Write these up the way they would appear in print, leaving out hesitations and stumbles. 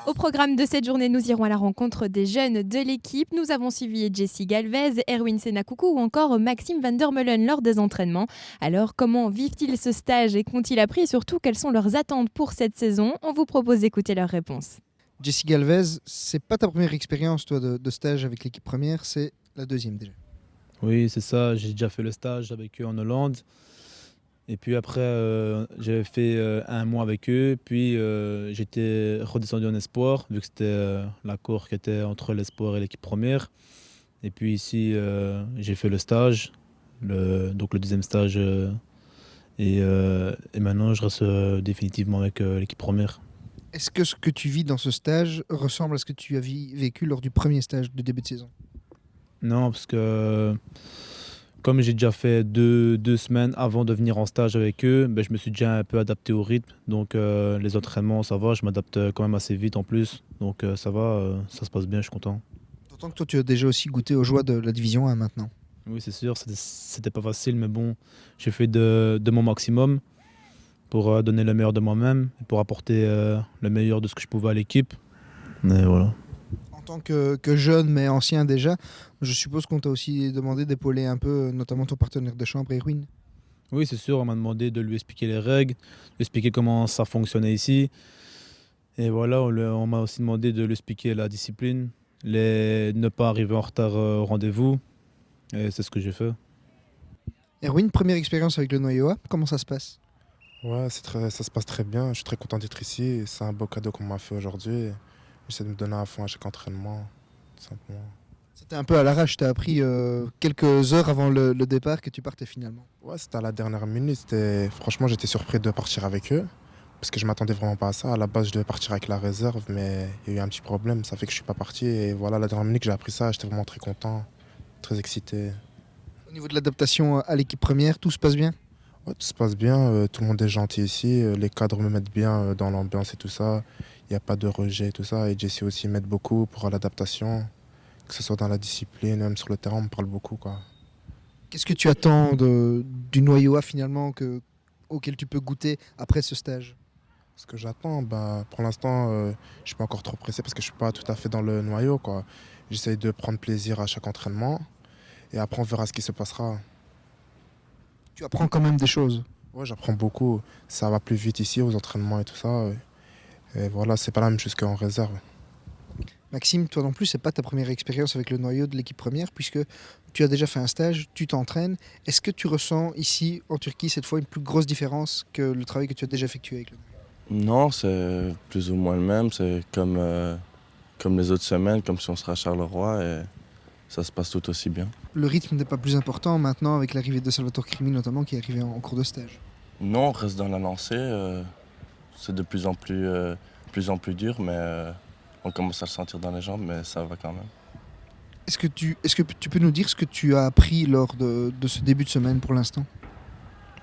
Au programme de cette journée, nous irons à la rencontre des jeunes de l'équipe. Nous avons suivi Jessie Galvez, Erwin Senakoukou ou encore Maxime Van der Meulen lors des entraînements. Alors, comment vivent-ils ce stage et qu'ont-ils appris et surtout, quelles sont leurs attentes pour cette saison? On vous propose d'écouter leurs réponses. Jessie Galvez, c'est pas ta première expérience toi de stage avec l'équipe première, c'est la deuxième déjà. Oui, c'est ça. J'ai déjà fait le stage avec eux en Hollande. Et puis après, j'avais fait 1 mois avec eux. Puis j'étais redescendu en espoir, vu que c'était l'accord qui était entre l'espoir et l'équipe première. Et puis ici, j'ai fait le stage, donc le deuxième stage. Et maintenant, je reste définitivement avec l'équipe première. Est-ce que ce que tu vis dans ce stage ressemble à ce que tu as vécu lors du premier stage de début de saison? Non, parce que comme j'ai déjà fait deux semaines avant de venir en stage avec eux, ben, je me suis déjà un peu adapté au rythme. Donc les entraînements, ça va, je m'adapte quand même assez vite en plus. Donc ça va, ça se passe bien, je suis content. D'autant que toi tu as déjà aussi goûté aux joies de la division 1 maintenant. Oui, c'est sûr, c'était pas facile, mais bon, j'ai fait de mon maximum pour donner le meilleur de moi-même, pour apporter le meilleur de ce que je pouvais à l'équipe. Et voilà. En tant que jeune mais ancien déjà, je suppose qu'on t'a aussi demandé d'épauler un peu, notamment ton partenaire de chambre, Erwin. Oui, c'est sûr, on m'a demandé de lui expliquer les règles, lui expliquer comment ça fonctionnait ici. Et voilà, on m'a aussi demandé de lui expliquer la discipline, ne pas arriver en retard au rendez-vous. Et c'est ce que j'ai fait. Erwin, première expérience avec le noyau A, comment ça se passe? Ouais, ça se passe très bien. Je suis très content d'être ici. C'est un beau cadeau qu'on m'a fait aujourd'hui. J'essaie de me donner à fond à chaque entraînement, tout simplement. C'était un peu à l'arrache, t'as appris quelques heures avant le départ que tu partais finalement. Ouais, c'était à la dernière minute. Franchement, j'étais surpris de partir avec eux. Parce que je m'attendais vraiment pas à ça. À la base, je devais partir avec la réserve, mais il y a eu un petit problème. Ça fait que je suis pas parti. Et voilà, à la dernière minute que j'ai appris ça, j'étais vraiment très content, très excité. Au niveau de l'adaptation à l'équipe première, tout se passe bien? Ouais, tout se passe bien. Tout le monde est gentil ici. Les cadres me mettent bien dans l'ambiance et tout ça. Il n'y a pas de rejet et tout ça. Et Jessie aussi m'aide beaucoup pour l'adaptation. Que ce soit dans la discipline, même sur le terrain, on me parle beaucoup, quoi. Qu'est-ce que tu attends du noyau A finalement auquel tu peux goûter après ce stage? Ce que j'attends, ben, pour l'instant, je ne suis pas encore trop pressé parce que je ne suis pas tout à fait dans le noyau, quoi. J'essaye de prendre plaisir à chaque entraînement et après on verra ce qui se passera. Tu apprends quand même des choses. Ouais, j'apprends beaucoup. Ça va plus vite ici aux entraînements et tout ça. Et voilà, c'est pas la même chose qu'en réserve. Maxime, toi non plus, c'est pas ta première expérience avec le noyau de l'équipe première puisque tu as déjà fait un stage, tu t'entraînes. Est-ce que tu ressens ici en Turquie cette fois une plus grosse différence que le travail que tu as déjà effectué avec le noyau? Non, c'est plus ou moins le même. C'est comme les autres semaines, comme si on serait à Charleroi et ça se passe tout aussi bien. Le rythme n'est pas plus important maintenant avec l'arrivée de Salvatore Crimi notamment qui est arrivé en cours de stage. Non, on reste dans la lancée. C'est de plus en plus dur, mais on commence à le sentir dans les jambes, mais ça va quand même. Est-ce que tu peux nous dire ce que tu as appris lors de ce début de semaine pour l'instant?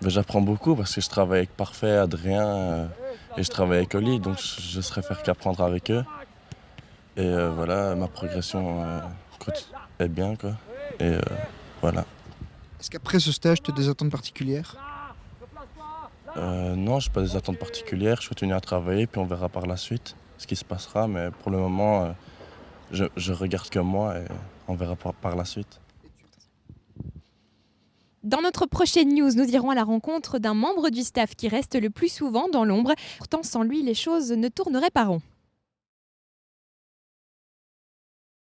Mais j'apprends beaucoup parce que je travaille avec Parfait, Adrien et je travaille avec Oli, donc je serai faire qu'apprendre avec eux. Et voilà, ma progression est bien, quoi. Et voilà. Est-ce qu'après ce stage, tu as des attentes particulières? Non, je n'ai pas des attentes particulières. Je continue à travailler, puis on verra par la suite ce qui se passera. Mais pour le moment, je regarde que moi et on verra par la suite. Dans notre prochaine news, nous irons à la rencontre d'un membre du staff qui reste le plus souvent dans l'ombre. Pourtant, sans lui, les choses ne tourneraient pas rond.